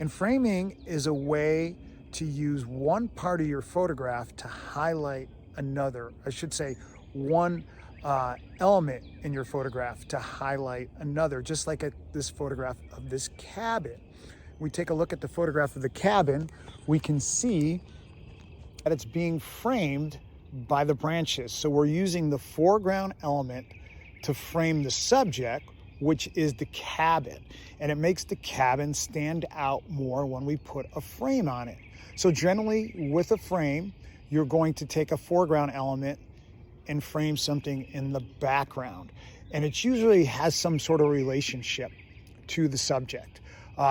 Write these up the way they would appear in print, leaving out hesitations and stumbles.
And framing is a way to use one part of your photograph to highlight another. I should say one element in your photograph to highlight another, just like this photograph of this cabin. We take a look at the photograph of the cabin, we can see that it's being framed by the branches. So we're using the foreground element to frame the subject, which is the cabin. And it makes the cabin stand out more when we put a frame on it. So generally with a frame, you're going to take a foreground element and frame something in the background. And it usually has some sort of relationship to the subject.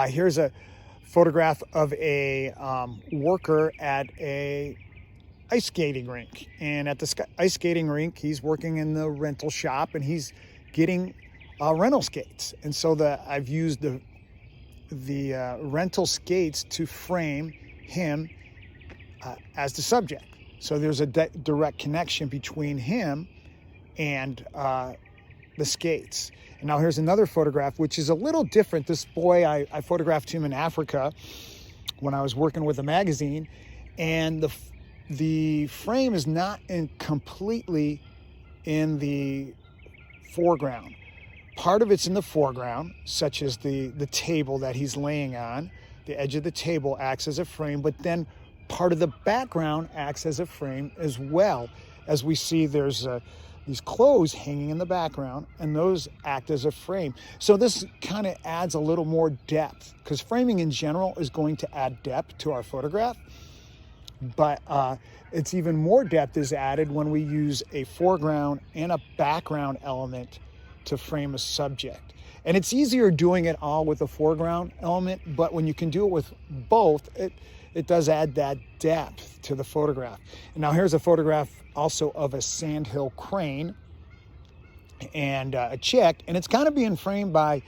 Here's a photograph of a worker at a ice skating rink. And at the ice skating rink, he's working in the rental shop and he's getting rental skates. And so I've used the rental skates to frame him as the subject. So there's a direct connection between him and the skates. And now here's another photograph, which is a little different. This boy, I photographed him in Africa when I was working with a magazine, and the frame is not completely in the foreground. Part of it's in the foreground, such as the table that he's laying on. The edge of the table acts as a frame, but then part of the background acts as a frame as well. As we see, there's these clothes hanging in the background, and those act as a frame. So this kind of adds a little more depth, because framing in general is going to add depth to our photograph. But it's even more depth is added when we use a foreground and a background element to frame a subject. And it's easier doing it all with a foreground element, but when you can do it with both, it does add that depth to the photograph. And now here's a photograph also of a sandhill crane and a chick, and it's kind of being framed by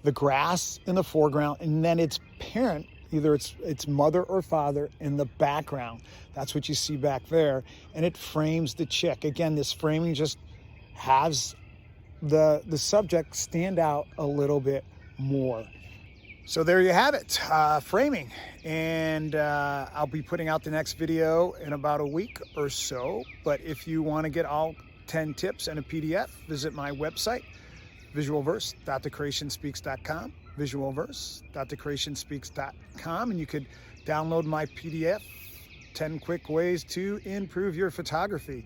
the grass in the foreground, and then its parent, either its mother or father, in the background. That's what you see back there, and it frames the chick. Again, this framing just has the subject stand out a little bit more. So there you have it, framing. And I'll be putting out the next video in about a week or so. But if you want to get all 10 tips and a PDF, visit my website, visualverse.thecreationspeaks.com, visualverse.thecreationspeaks.com, and you could download my PDF, 10 quick ways to improve your photography.